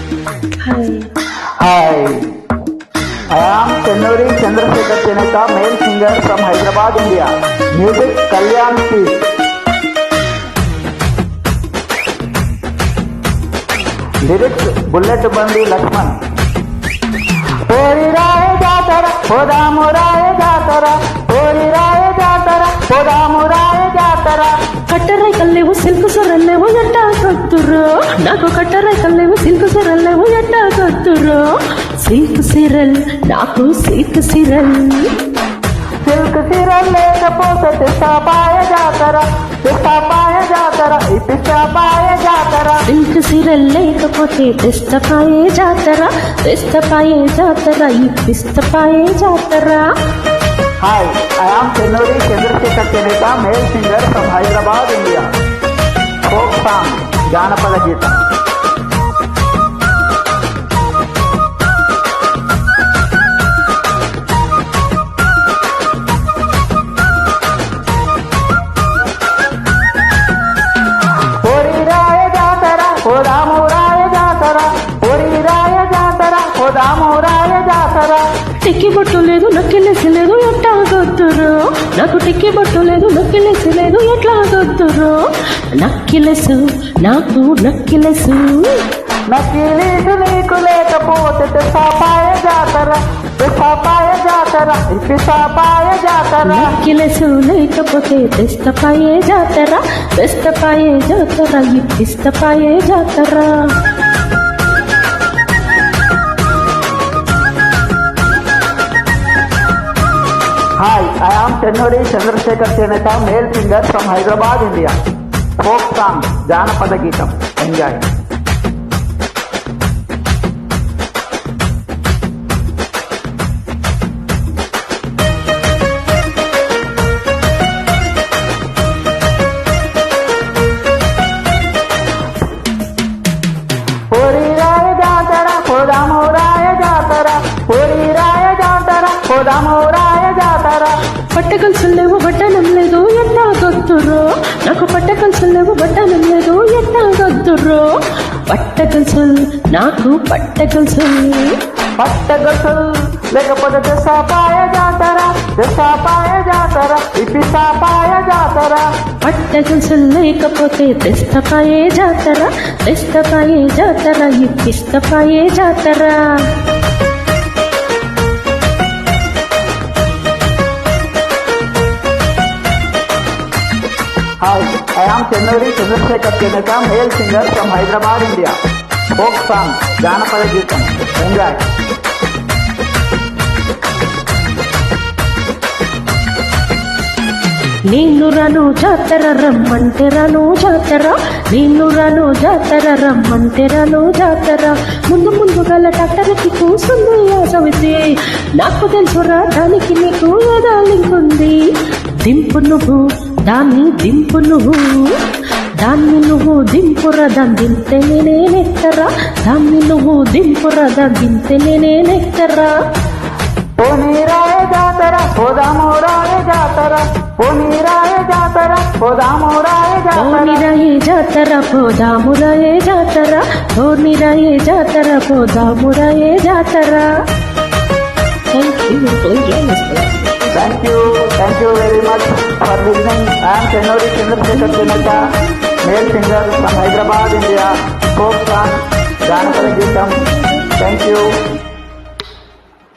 Hi, I am Chennuri Chandrasekhar Cheneka, male singer from Hyderabad, India. Music Kalyan Peace. Lyrics Bullet Bandi Lakshman. Pori Raya Jatara, Podamu Raya Jatara, Pori Raya Jatara, Podamu Raya Jatara. కట్టరై కల్లేవు silk సొరల్లేవు ఎట్టా కత్తురు నాకు కట్టరై కల్లేవు silk సొరల్లేవు ఎట్టా కత్తురు సిల్క్ సిరల్ నాకు సిల్క్ సిరల్ సిల్క్ సిరల్ లేకపోతే పిస్తాపాయ జాతర పిస్తాపాయ జాతర ఈ పిస్తాపాయ జాతర సిల్క్ సిరల్ లేకపోతే పిస్తపాయే జాతర పిస్తపాయే జాతర ఈ పిస్తపాయే జాతర. Hi, I am Chennuri Chandrasekhar Cheneka, male singer from Hyderabad, India. Folk song, Janapada Geetam. Pori Raya Jatara, Podamu Raya Jatara, Pori Raya Jatara, Podamu Raya Jatara. Tikki బొట్టు లేదు నక్కిలేసి లేదు ఎట్లా గొద్దురు నాకు టిక్కి బొట్టు లేదు నక్కిలేసి లేదు ఎట్లా గొద్దురు నక్కిలెసు నాకు నక్కిలెసు నక్కిలీసు నీకు లేకపోతే పిస్తాపాయ జాతర పిస్తాపాయ జాతర ఈ పిస్తాపాయ జాతర నక్కిలెసు లేకపోతే పిస్తపాయే జాతర పిస్తపాయే జాతర ఈ పిస్తపాయే జాతర. Hi, I am Chennuri Chandrasekhar Cheneka, male singer from Hyderabad, India. Folk song, Janapada Geetam. Enjoy. Pori Raya Jatara, Podamu Raya Jatara, Pori Raya Jatara, Podamu Raya Jatara. పట్టకల్సు లేవు బట్టనం లేదు ఎట్టా గొద్దురు నాకు పట్టకల్సు లేవు బట్టనం లేదు ఎట్టా గొద్దురు పట్టకల్సు నాకు పట్టకల్సు పట్టగొట్టు లేకపోతే పిస్తాపాయ జాతర పిస్తాపాయ జాతర ఈ పిస్తాపాయ జాతర పట్టకల్సు లేకపోతే పిస్తపాయే జాతర పిస్తపాయే జాతర ఈ పిస్తపాయే జాతర. Hi, I am Chennuri Chandrasekhar Cheneka, male singer from Hyderabad, India. Folk song, Janapada Geetam. Enjoy. నేను రాను జాతర రమ్మంటే రాను జాతర నేను రాను జాతర రమ్మంటే రాను జాతర ముందు ముందు గల డాక్టర్కి కూసుంది ఆ సవితి నాకు తెలుసురా దానికి నీకు ఏదో లింక్ ఉంది దింపు నువ్వు దాన్ని దింపు నువ్వు దాన్ని నువ్వు దింపురా దాన్ని దింతే నేనేనెత్తరా దాన్ని నువ్వు దింపురా దాన్ని దింతే నేనేనెత్తరా. పోనీ రాయ జాతర పోదాము రాయ జాతర పోనీ రాయ జాతర పోదాము రాయ జాతర పోనిరాయే జాతర పోదామురాయే జాతర పోనిరాయే జాతర పోదామురాయే జాతర. Thank you very much for listening. I am Chennuri Chandrasekhar Cheneka, male singer from Hyderabad, India. Folk song, Janapada Geetam. Thank you.